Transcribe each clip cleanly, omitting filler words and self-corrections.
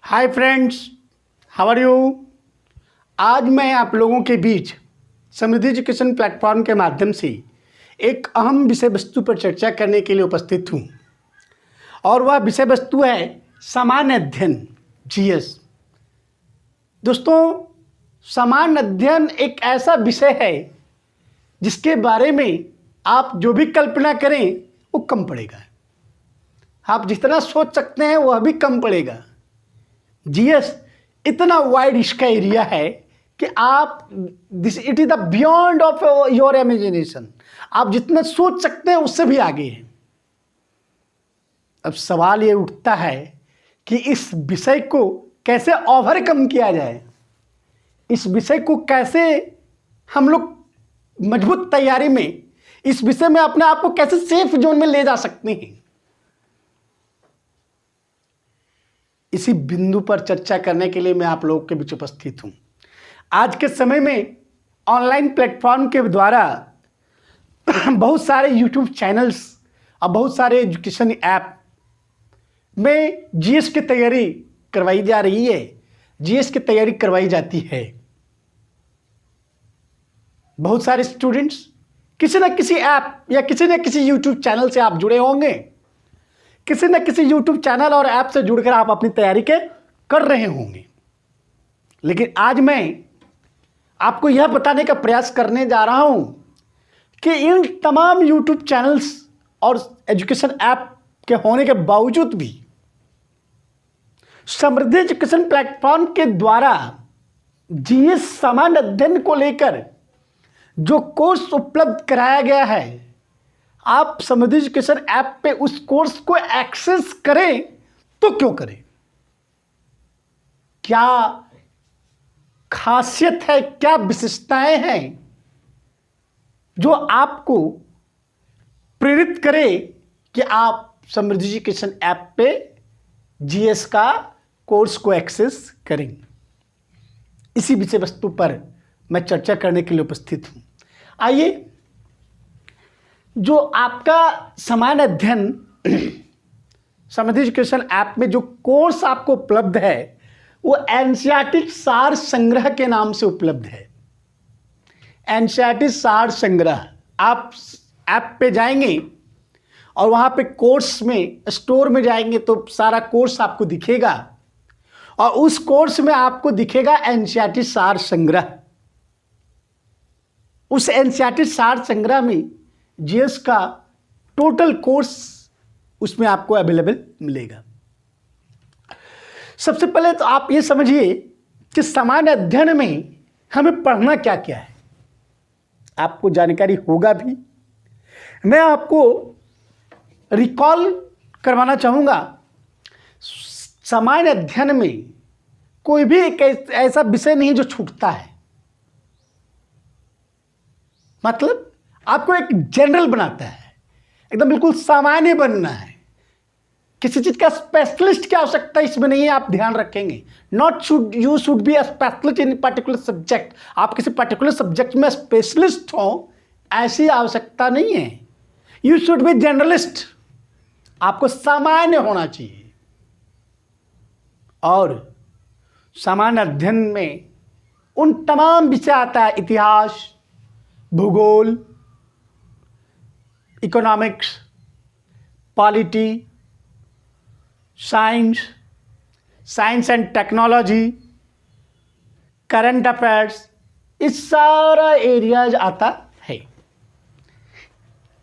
Hi friends, how are you. आज मैं आप लोगों के बीच समृद्धि एजुकेशन प्लेटफॉर्म के माध्यम से एक अहम विषय वस्तु पर चर्चा करने के लिए उपस्थित हूँ और वह विषय वस्तु है सामान्य अध्ययन जीएस। दोस्तों, सामान्य अध्ययन एक ऐसा विषय है जिसके बारे में आप जो भी कल्पना करें वो कम पड़ेगा। आप जितना सोच सकते हैं वह भी कम पड़ेगा। जीएस इतना वाइड इसका एरिया है कि आप it is the beyond of your imagination. आप जितना सोच सकते हैं उससे भी आगे है। अब सवाल ये उठता है कि इस विषय को कैसे ओवरकम किया जाए, इस विषय को कैसे हम लोग मजबूत तैयारी में इस विषय में अपने आप को कैसे सेफ जोन में ले जा सकते हैं। इसी बिंदु पर चर्चा करने के लिए मैं आप लोगों के बीच उपस्थित हूं। आज के समय में ऑनलाइन प्लेटफॉर्म के द्वारा बहुत सारे यूट्यूब चैनल्स और बहुत सारे एजुकेशन ऐप में जीएस की तैयारी करवाई जा रही है, जीएस की तैयारी करवाई जाती है। बहुत सारे स्टूडेंट्स किसी न किसी ऐप या किसी न किसी यूट्यूब चैनल से आप जुड़े होंगे। किसी न किसी यूट्यूब चैनल और ऐप से जुड़कर आप अपनी तैयारी कर रहे होंगे। लेकिन आज मैं आपको यह बताने का प्रयास करने जा रहा हूं कि इन तमाम यूट्यूब चैनल्स और एजुकेशन ऐप के होने के बावजूद भी समृद्धि एजुकेशन प्लेटफॉर्म के द्वारा जीएस सामान्य अध्ययन को लेकर जो कोर्स उपलब्ध कराया गया है, आप समृद्धि एजुकेशन ऐप पे उस कोर्स को एक्सेस करें तो क्यों करें। क्या खासियत है, क्या विशेषताएं हैं जो आपको प्रेरित करे कि आप समृद्धि एजुकेशन ऐप पे जीएस का कोर्स को एक्सेस करें। इसी विषय वस्तु पर मैं चर्चा करने के लिए उपस्थित हूं। आइए, जो आपका सामान्य अध्ययन समृद्धि एजुकेशन ऐप में जो कोर्स आपको उपलब्ध है वो एनसीईआरटी सार संग्रह के नाम से उपलब्ध है। एनसीईआरटी सार संग्रह, आप ऐप पे जाएंगे और वहाँ पे कोर्स में स्टोर में जाएंगे तो सारा कोर्स आपको दिखेगा और उस कोर्स में आपको दिखेगा एनसीईआरटी सार संग्रह। उस एनसीईआरटी सार संग्रह में जीएस का टोटल कोर्स उसमें आपको अवेलेबल मिलेगा। सबसे पहले तो आप ये समझिए कि सामान्य अध्ययन में हमें पढ़ना क्या क्या है, आपको जानकारी होगा भी। मैं आपको रिकॉल करवाना चाहूँगा, सामान्य अध्ययन में कोई भी एक ऐसा विषय नहीं जो छूटता है। मतलब आपको एक जनरल बनाता है, एकदम बिल्कुल सामान्य बनना है। किसी चीज़ का स्पेशलिस्ट की आवश्यकता इसमें नहीं है, आप ध्यान रखेंगे। You should be a specialist in particular subject. आप किसी पर्टिकुलर सब्जेक्ट में स्पेशलिस्ट हो ऐसी आवश्यकता नहीं है। यू शुड बी जनरलिस्ट, आपको सामान्य होना चाहिए। और सामान्य अध्ययन में उन तमाम विषय आता है, इतिहास, भूगोल, economics, polity, science and technology, current affairs, इस सारा एरियाज आता है।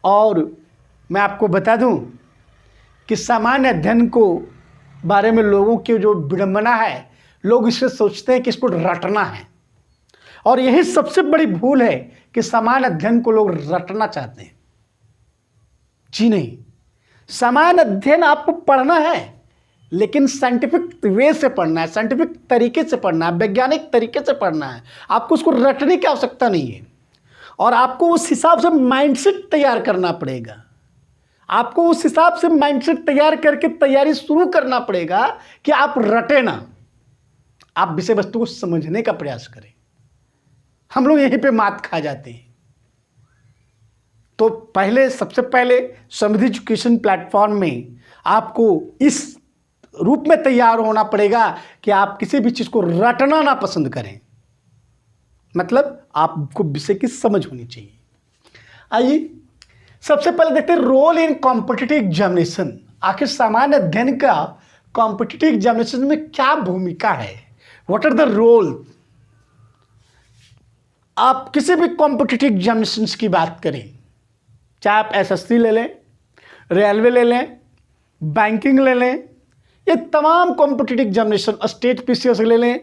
और मैं आपको बता दूं कि सामान्य अध्ययन को बारे में लोगों की जो विडंबना है, लोग इससे सोचते हैं कि इसको रटना है। और यही सबसे बड़ी भूल है कि सामान्य अध्ययन को लोग रटना चाहते हैं। जी नहीं, सामान्य अध्ययन आपको पढ़ना है, लेकिन साइंटिफिक वे से पढ़ना है, साइंटिफिक तरीके से पढ़ना है, वैज्ञानिक तरीके से पढ़ना है। आपको उसको रटने की आवश्यकता नहीं है। और आपको उस हिसाब से माइंडसेट तैयार करना पड़ेगा। आपको उस हिसाब से माइंडसेट तैयार करके तैयारी शुरू करना पड़ेगा कि आप रटे ना, आप विषय वस्तु को समझने का प्रयास करें। हम लोग यहीं पे मात खा जाते हैं। तो सबसे पहले समृद्धि एजुकेशन प्लेटफॉर्म में आपको इस रूप में तैयार होना पड़ेगा कि आप किसी भी चीज़ को रटना ना पसंद करें। मतलब आपको विषय की समझ होनी चाहिए। आइए सबसे पहले देखते हैं रोल इन कॉम्पिटिटिव एग्जामिनेशन। आखिर सामान्य अध्ययन का कॉम्पिटिटिव एग्जामिनेशन में क्या भूमिका है, व्हाट आर द रोल। आप किसी भी कॉम्पिटिटिव एग्जामिनेशन की बात करें, चाहे आप एसएससी ले लें, रेलवे ले लें, बैंकिंग ले लें, ये तमाम कॉम्पिटिटिव एग्जामिनेशन, स्टेट पीसीएस ले लें,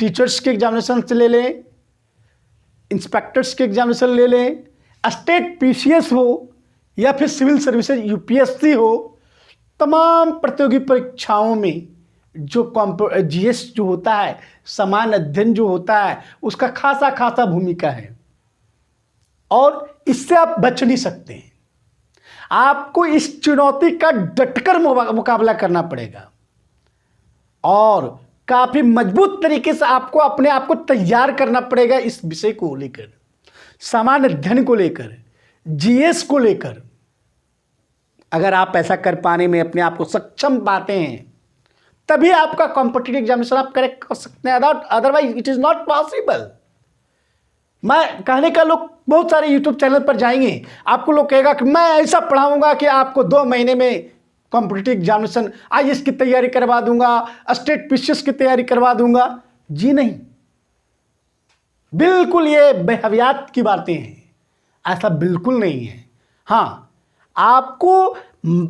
टीचर्स के एग्जामिनेशन से ले लें, इंस्पेक्टर्स के एग्जामिनेशन ले लें, स्टेट पीसीएस हो या फिर सिविल सर्विसेज यूपीएससी हो, तमाम प्रतियोगी परीक्षाओं में जो जीएस जो होता है, सामान्य अध्ययन जो होता है, उसका खासा भूमिका है और इससे आप बच नहीं सकते हैं। आपको इस चुनौती का डटकर मुकाबला करना पड़ेगा और काफ़ी मजबूत तरीके से आपको अपने आप को तैयार करना पड़ेगा इस विषय को लेकर, सामान्य अध्ययन को लेकर, जीएस को लेकर। अगर आप ऐसा कर पाने में अपने आप को सक्षम पाते हैं तभी आपका कॉम्पिटिटिव एग्जामिनेशन आप करेक्ट कर सकते हैं, otherwise it is not possible. मैं कहने का लोग बहुत सारे यूट्यूब चैनल पर जाएंगे, आपको लोग कहेगा कि मैं ऐसा पढ़ाऊंगा कि आपको 2 महीने में कॉम्पिटिटिव एग्जामिनेशन आईएएस की तैयारी करवा दूंगा, स्टेट पीसीएस की तैयारी करवा दूंगा। जी नहीं, बिल्कुल ये बेहवियात की बातें हैं, ऐसा बिल्कुल नहीं है। हाँ, आपको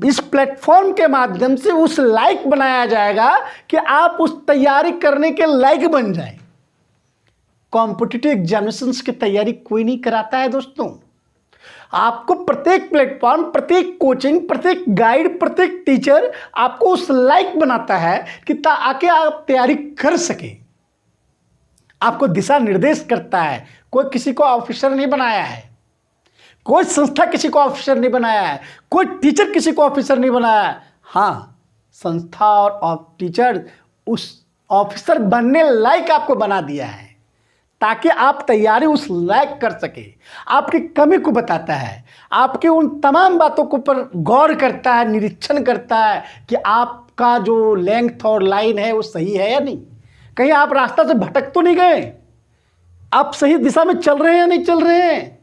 इस प्लेटफॉर्म के माध्यम से उस लायक बनाया जाएगा कि आप उस तैयारी करने के लायक बन जाएं। कॉम्पिटिटिव एग्जामिनेशंस की तैयारी कोई नहीं कराता है दोस्तों। आपको प्रत्येक प्लेटफॉर्म, प्रत्येक कोचिंग, प्रत्येक गाइड, प्रत्येक टीचर आपको उस लायक बनाता है कि ताकि आप तैयारी कर सकें। आपको दिशा निर्देश करता है। कोई किसी को ऑफिसर नहीं बनाया है, कोई संस्था किसी को ऑफिसर नहीं बनाया है, कोई टीचर किसी को ऑफिसर नहीं बनाया है। हाँ, संस्था और टीचर उस ऑफिसर बनने लायक आपको बना दिया है ताकि आप तैयारी उस लायक कर सके। आपकी कमी को बताता है, आपके उन तमाम बातों के ऊपर गौर करता है, निरीक्षण करता है कि आपका जो लेंथ और लाइन है वो सही है या नहीं, कहीं आप रास्ता से भटक तो नहीं गए, आप सही दिशा में चल रहे हैं या नहीं चल रहे हैं।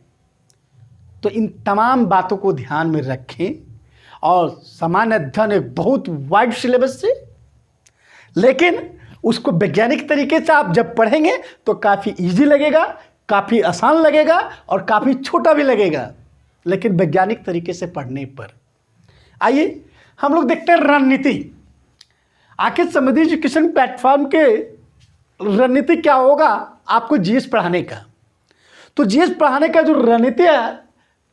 तो इन तमाम बातों को ध्यान में रखें। और सामान्य अध्ययन एक बहुत वाइड सिलेबस है, लेकिन उसको वैज्ञानिक तरीके से आप जब पढ़ेंगे तो काफ़ी इजी लगेगा, काफ़ी आसान लगेगा और काफ़ी छोटा भी लगेगा, लेकिन वैज्ञानिक तरीके से पढ़ने पर। आइए हम लोग देखते हैं रणनीति। आखिर समृद्धि एजुकेशन प्लेटफॉर्म के रणनीति क्या होगा आपको जीएस पढ़ाने का। तो जीएस पढ़ाने का जो रणनीति है,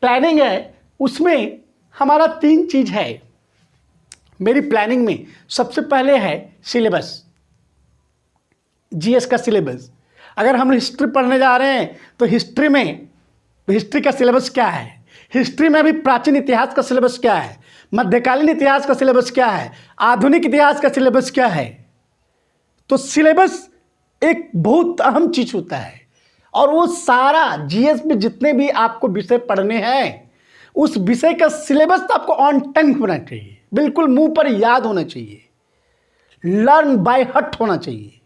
प्लानिंग है, उसमें हमारा 3 चीज़ है मेरी प्लानिंग में। सबसे पहले है सिलेबस, जीएस का सिलेबस। अगर हम हिस्ट्री पढ़ने जा रहे हैं तो हिस्ट्री में हिस्ट्री का सिलेबस क्या है, हिस्ट्री में भी प्राचीन इतिहास का सिलेबस क्या है, मध्यकालीन इतिहास का सिलेबस क्या है, आधुनिक इतिहास का सिलेबस क्या है। तो सिलेबस एक बहुत अहम चीज़ होता है और वो सारा जीएस में जितने भी आपको विषय पढ़ने हैं उस विषय का सिलेबस तो आपको ऑन टंग होना चाहिए, बिल्कुल मुंह पर याद होना चाहिए, लर्न बाय हार्ट होना चाहिए,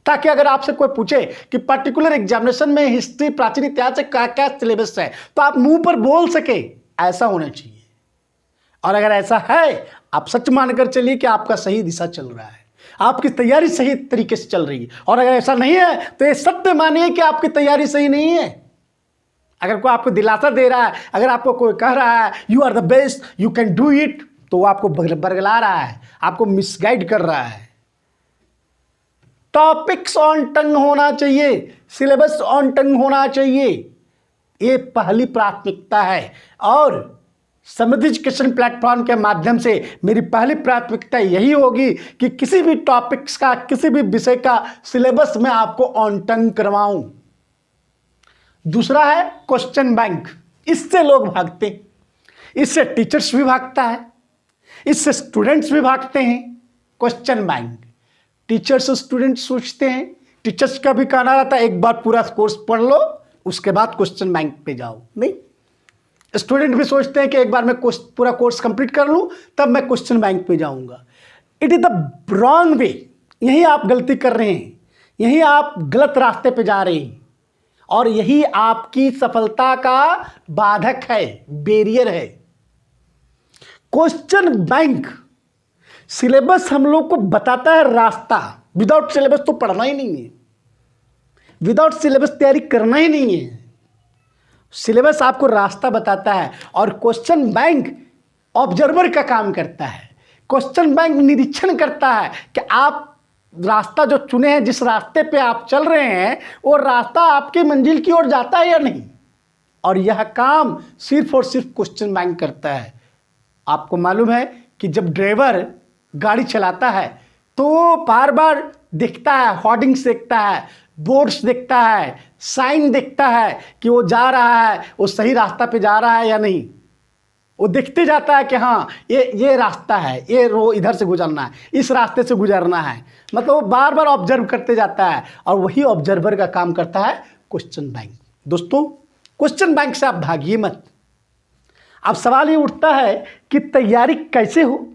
ताकि अगर आपसे कोई पूछे कि पर्टिकुलर एग्जामिनेशन में हिस्ट्री प्राचीन इतिहास से क्या क्या सिलेबस है तो आप मुंह पर बोल सके, ऐसा होना चाहिए। और अगर ऐसा है, आप सच मानकर चलिए कि आपका सही दिशा चल रहा है, आपकी तैयारी सही तरीके से चल रही है। और अगर ऐसा नहीं है तो ये सत्य मानिए कि आपकी तैयारी सही नहीं है। अगर कोई आपको दिलासा दे रहा है, अगर आपको कोई कह रहा है you are the best, you can do it, तो वो आपको बरगला रहा है, आपको मिसगाइड कर रहा है। टॉपिक्स ऑन टंग होना चाहिए, सिलेबस ऑन टंग होना चाहिए, ये पहली प्राथमिकता है। और समृद्धि एजुकेशन प्लेटफॉर्म के माध्यम से मेरी पहली प्राथमिकता यही होगी कि किसी भी टॉपिक्स का, किसी भी विषय का सिलेबस में आपको ऑन टंग करवाऊं। दूसरा है क्वेश्चन बैंक। इससे लोग भागते हैं, इससे टीचर्स भी भागता है, इससे स्टूडेंट्स भी भागते हैं। क्वेश्चन बैंक, टीचर्स और स्टूडेंट्स सोचते हैं, टीचर्स का भी कहना रहता है एक बार पूरा कोर्स पढ़ लो उसके बाद क्वेश्चन बैंक पे जाओ। नहीं, स्टूडेंट भी सोचते हैं कि एक बार मैं पूरा कोर्स कंप्लीट कर लूं तब मैं क्वेश्चन बैंक पे जाऊंगा। It is the wrong way, यही आप गलती कर रहे हैं, यही आप गलत रास्ते पे जा रहे हैं और यही आपकी सफलता का बाधक है, बैरियर है। क्वेश्चन बैंक सिलेबस हम लोग को बताता है रास्ता, विदाउट सिलेबस तो पढ़ना ही नहीं है, विदाउट सिलेबस तैयारी करना ही नहीं है। सिलेबस आपको रास्ता बताता है और क्वेश्चन बैंक ऑब्जर्वर का काम करता है। क्वेश्चन बैंक निरीक्षण करता है कि आप रास्ता जो चुने हैं, जिस रास्ते पे आप चल रहे हैं, वो रास्ता आपकी मंजिल की ओर जाता है या नहीं। और यह काम सिर्फ और सिर्फ क्वेश्चन बैंक करता है। आपको मालूम है कि जब ड्राइवर गाड़ी चलाता है तो बार बार देखता है, होर्डिंग्स देखता है, बोर्ड्स देखता है, साइन देखता है कि वो जा रहा है, वो सही रास्ता पे जा रहा है या नहीं। वो देखते जाता है कि हाँ ये रास्ता है, ये रो इधर से गुजरना है, इस रास्ते से गुजरना है। मतलब वो बार बार ऑब्जर्व करते जाता है और वही ऑब्जर्वर का काम करता है क्वेश्चन बैंक। दोस्तों, क्वेश्चन बैंक से आप भागिए मत। अब सवाल ये उठता है कि तैयारी कैसे हो।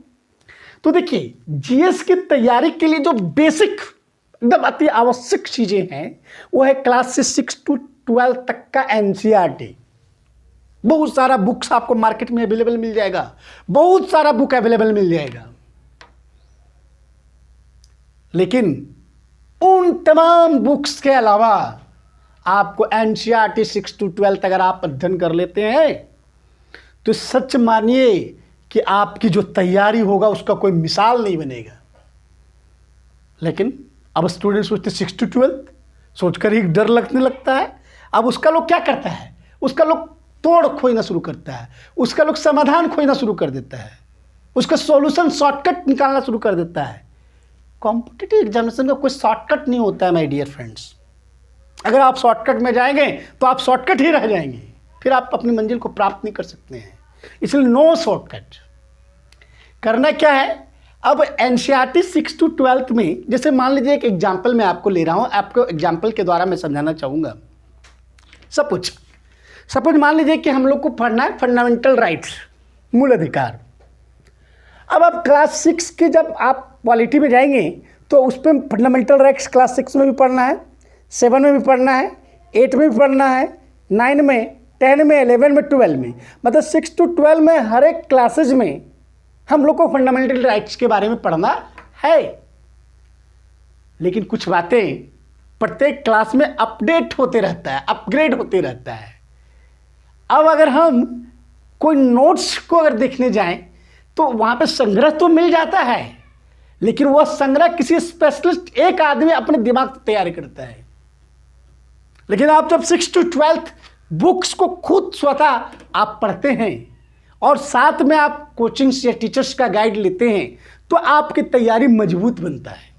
तो देखिए, जीएस की तैयारी के लिए जो बेसिक एकदम अति आवश्यक चीज़ें हैं वो है क्लास से 6 to 12 तक का एनसीईआरटी। बहुत सारा बुक्स आपको मार्केट में अवेलेबल मिल जाएगा, बहुत सारा बुक अवेलेबल मिल जाएगा, लेकिन उन तमाम बुक्स के अलावा आपको एनसीईआरटी 6 to 12 अगर आप अध्ययन कर लेते हैं तो सच मानिए कि आपकी जो तैयारी होगा उसका कोई मिसाल नहीं बनेगा। लेकिन अब स्टूडेंट सोचते 6 to 12 सोचकर ही डर लगने लगता है। अब उसका लोग क्या करता है, उसका लोग तोड़ खोजना शुरू करता है, उसका लोग समाधान खोजना शुरू कर देता है, उसका सॉल्यूशन शॉर्टकट निकालना शुरू कर देता है। कॉम्पिटिटिव एग्जामिनेशन का कोई शॉर्टकट नहीं होता है माय डियर फ्रेंड्स। अगर आप शॉर्टकट में जाएंगे तो आप शॉर्टकट ही रह जाएंगे, फिर आप अपनी मंजिल को प्राप्त नहीं कर सकते हैं। इसलिए नो शॉर्टकट। करना क्या है, अब एनसीईआरटी 6 to 12 में, जैसे मान लीजिए एक एग्जाम्पल मैं आपको ले रहा हूँ, आपको एग्जाम्पल के द्वारा मैं समझाना चाहूँगा। सपोज मान लीजिए कि हम लोग को पढ़ना है फंडामेंटल राइट्स, मूल अधिकार। अब आप क्लास 6 की जब आप पॉलिटी में जाएंगे तो उस पर फंडामेंटल राइट्स क्लास 6 में भी पढ़ना है, 7 में भी पढ़ना है, 8 में भी पढ़ना है, 9 में, 10 में, 11 में, 12 में। मतलब 6 to 12 में हर एक क्लासेज में हम लोग को फंडामेंटल राइट्स के बारे में पढ़ना है। लेकिन कुछ बातें प्रत्येक क्लास में अपडेट होते रहता है, अपग्रेड होते रहता है। अब अगर हम कोई नोट्स को अगर देखने जाएं तो वहाँ पे संग्रह तो मिल जाता है, लेकिन वह संग्रह किसी स्पेशलिस्ट एक आदमी अपने दिमाग से तैयार करता है। लेकिन आप जब 6 to 12 बुक्स को खुद स्वतः आप पढ़ते हैं और साथ में आप कोचिंग्स या टीचर्स का गाइड लेते हैं तो आपकी तैयारी मजबूत बनता है।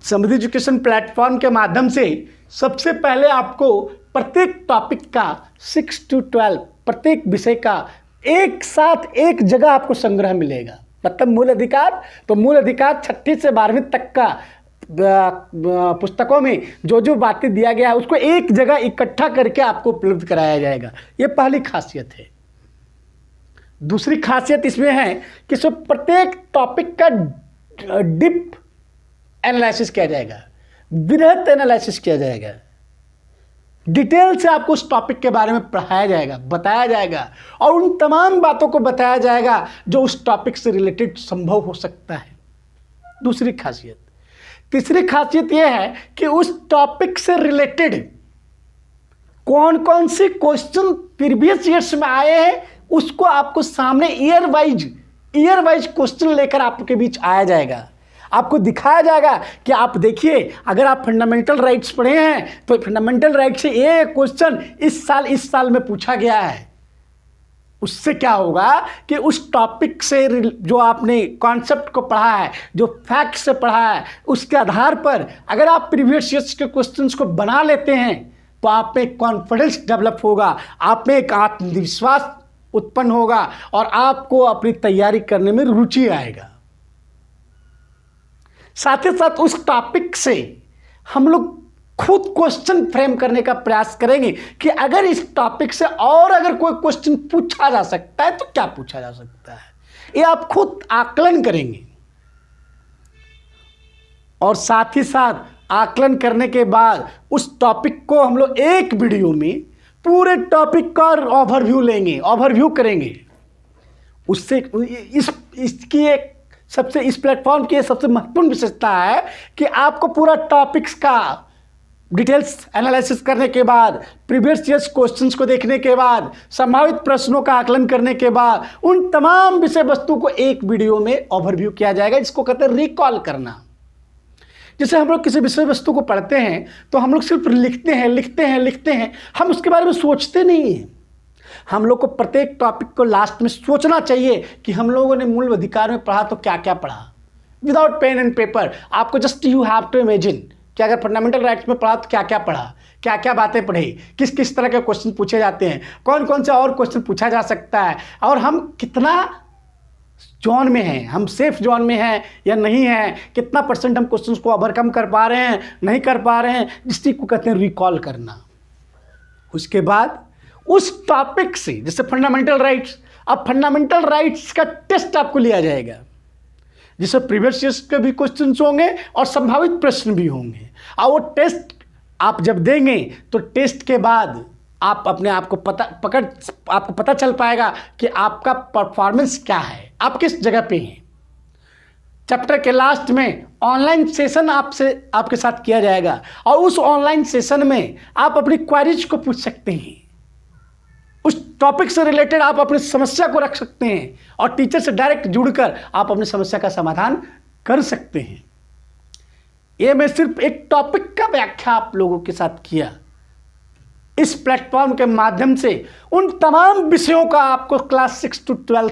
समृद्धि एजुकेशन प्लेटफॉर्म के माध्यम से सबसे पहले आपको प्रत्येक टॉपिक का 6 to 12 प्रत्येक विषय का एक साथ एक जगह आपको संग्रह मिलेगा। मतलब मूल अधिकार, तो मूल अधिकार 6ठी से 12वीं तक का पुस्तकों में जो जो बातें दिया गया है उसको एक जगह इकट्ठा करके आपको उपलब्ध कराया जाएगा। ये पहली खासियत है। दूसरी खासियत इसमें है कि सब प्रत्येक टॉपिक का डीप एनालिसिस किया जाएगा, बृहत एनालिसिस किया जाएगा, डिटेल से आपको उस टॉपिक के बारे में पढ़ाया जाएगा, बताया जाएगा और उन तमाम बातों को बताया जाएगा जो उस टॉपिक से रिलेटेड संभव हो सकता है। दूसरी खासियत। तीसरी खासियत यह है कि उस टॉपिक से रिलेटेड कौन कौन से क्वेश्चन प्रीवियस ईयर्स में आए हैं उसको आपको सामने ईयर वाइज क्वेश्चन लेकर आपके बीच आया जाएगा। आपको दिखाया जाएगा कि आप देखिए, अगर आप फंडामेंटल राइट्स पढ़े हैं तो फंडामेंटल राइट्स से ये क्वेश्चन इस साल में पूछा गया है। उससे क्या होगा कि उस टॉपिक से जो आपने कॉन्सेप्ट को पढ़ा है, जो फैक्ट से पढ़ा है, उसके आधार पर अगर आप प्रीवियस ईयर्स के क्वेश्चंस को बना लेते हैं तो आप में कॉन्फिडेंस डेवलप होगा, आप में एक आत्मविश्वास उत्पन्न होगा और आपको अपनी तैयारी करने में रुचि आएगा। साथ ही साथ उस टॉपिक से हम लोग खुद क्वेश्चन फ्रेम करने का प्रयास करेंगे कि अगर इस टॉपिक से और अगर कोई क्वेश्चन पूछा जा सकता है तो क्या पूछा जा सकता है। ये आप खुद आकलन करेंगे और साथ ही साथ आकलन करने के बाद उस टॉपिक को हम लोग एक वीडियो में पूरे टॉपिक का ओवरव्यू लेंगे, ओवरव्यू करेंगे। उससे इसकी एक सबसे इस प्लेटफॉर्म की सबसे महत्वपूर्ण विशेषता है कि आपको पूरा टॉपिक्स का डिटेल्स एनालिसिस करने के बाद, प्रीवियस ईयर्स क्वेश्चंस को देखने के बाद, संभावित प्रश्नों का आकलन करने के बाद उन तमाम विषय वस्तु को एक वीडियो में ओवरव्यू किया जाएगा, जिसको कहते हैं रिकॉल करना। जैसे हम लोग किसी विषय वस्तु को पढ़ते हैं तो हम लोग सिर्फ लिखते हैं, हम उसके बारे में सोचते नहीं हैं। हम लोग को प्रत्येक टॉपिक को लास्ट में सोचना चाहिए कि हम लोगों ने मूल अधिकार में पढ़ा तो क्या क्या पढ़ा। विदाउट पेन एंड पेपर आपको just you have to imagine कि अगर फंडामेंटल राइट्स में पढ़ा तो क्या क्या पढ़ा, क्या क्या बातें पढ़ी, किस किस तरह के क्वेश्चन पूछे जाते हैं, कौन कौन से और क्वेश्चन पूछा जा सकता है, और हम कितना जोन में हैं, हम सेफ जोन में हैं या नहीं हैं, कितना % हम क्वेश्चंस को ओवरकम कर पा रहे हैं, नहीं कर पा रहे हैं, जिस चीज़ को कहते हैं रिकॉल करना। उसके बाद उस टॉपिक से, जैसे फंडामेंटल राइट्स, अब फंडामेंटल राइट्स का टेस्ट आपको लिया जाएगा, जिससे प्रीवियस ईयर्स के भी क्वेश्चन होंगे और संभावित प्रश्न भी होंगे। और वो टेस्ट आप जब देंगे तो टेस्ट के बाद आप अपने आप को आपको पता चल पाएगा कि आपका परफॉर्मेंस क्या है, आप किस जगह पे हैं। चैप्टर के लास्ट में ऑनलाइन सेशन आपके साथ किया जाएगा और उस ऑनलाइन सेशन में आप अपनी क्वेरीज को पूछ सकते हैं, उस टॉपिक से रिलेटेड आप अपनी समस्या को रख सकते हैं और टीचर से डायरेक्ट जुड़कर आप अपनी समस्या का समाधान कर सकते हैं। ये मैं सिर्फ एक टॉपिक का व्याख्या आप लोगों के साथ किया। इस प्लेटफॉर्म के माध्यम से उन तमाम विषयों का आपको क्लास 6 to 12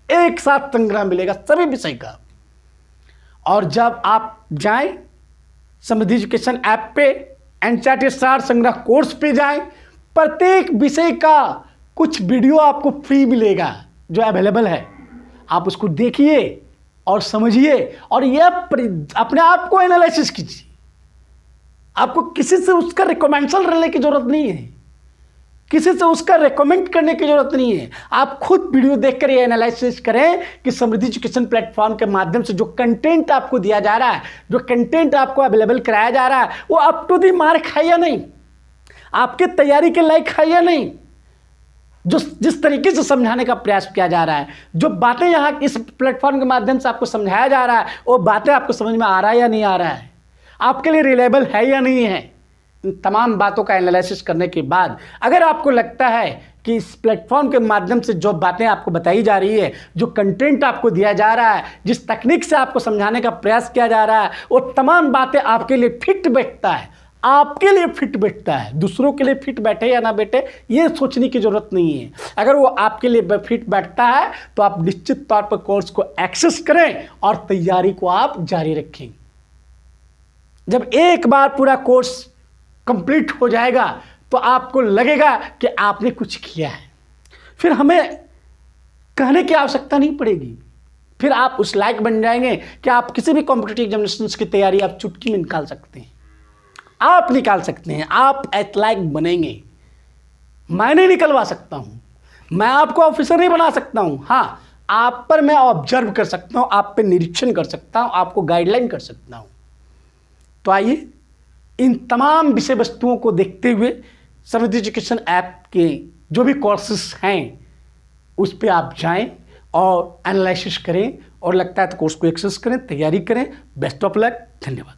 एक साथ संग्रह मिलेगा, सभी विषय का। और जब आप जाएं समृद्धि एजुकेशन ऐप पे एनसीईआरटी सार संग्रह कोर्स पे जाएं, प्रत्येक विषय का कुछ वीडियो आपको फ्री मिलेगा जो अवेलेबल है। आप उसको देखिए और समझिए और यह अपने आप को एनालिसिस कीजिए। आपको किसी से उसका रिकमेंडेशन लेने की जरूरत नहीं है, किसी से उसका रेकमेंड करने की जरूरत नहीं है। आप खुद वीडियो देखकर ये एनालिसिस करें कि समृद्धि एजुकेशन प्लेटफॉर्म के माध्यम से जो कंटेंट आपको दिया जा रहा है, जो कंटेंट आपको अवेलेबल कराया जा रहा है, वो अप टू द मार्क है या नहीं, आपके तैयारी के लायक है या नहीं। जो जिस तरीके से समझाने का प्रयास किया जा रहा है, जो बातें यहाँ इस प्लेटफॉर्म के माध्यम से आपको समझाया जा रहा है, वो बातें आपको समझ में आ रहा है या नहीं आ रहा है, आपके लिए रिलेबल है या नहीं है। इन तमाम बातों का एनालिसिस करने के बाद अगर आपको लगता है कि इस प्लेटफॉर्म के माध्यम से जो बातें आपको बताई जा रही है, जो कंटेंट आपको दिया जा रहा है, जिस तकनीक से आपको समझाने का प्रयास किया जा रहा है, वो तमाम बातें आपके लिए फिट बैठता है, आपके लिए फिट बैठता है। दूसरों के लिए फिट बैठे या ना बैठे ये सोचने की ज़रूरत नहीं है। अगर वो आपके लिए फिट बैठता है तो आप निश्चित तौर पर कोर्स को एक्सेस करें और तैयारी को आप जारी रखें। जब एक बार पूरा कोर्स कंप्लीट हो जाएगा तो आपको लगेगा कि आपने कुछ किया है, फिर हमें कहने की आवश्यकता नहीं पड़ेगी। फिर आप उस लायक बन जाएंगे कि आप किसी भी कॉम्पिटिटिव एग्जामिनेशंस की तैयारी आप चुटकी में निकाल सकते हैं, आप निकाल सकते हैं, आप लायक बनेंगे। मैं नहीं निकलवा सकता हूँ, मैं आपको ऑफिसर नहीं बना सकता हूँ, हाँ आप पर मैं ऑब्जर्व कर सकता हूँ, आप पे निरीक्षण कर सकता हूँ, आपको गाइडलाइन कर सकता हूँ। तो आइए इन तमाम विषय वस्तुओं को देखते हुए समृद्धि एजुकेशन ऐप के जो भी कोर्सेस हैं उस पर आप जाएं और एनालिसिस करें, और लगता है तो कोर्स को एक्सेस करें, तैयारी करें। बेस्ट ऑफ लक, धन्यवाद।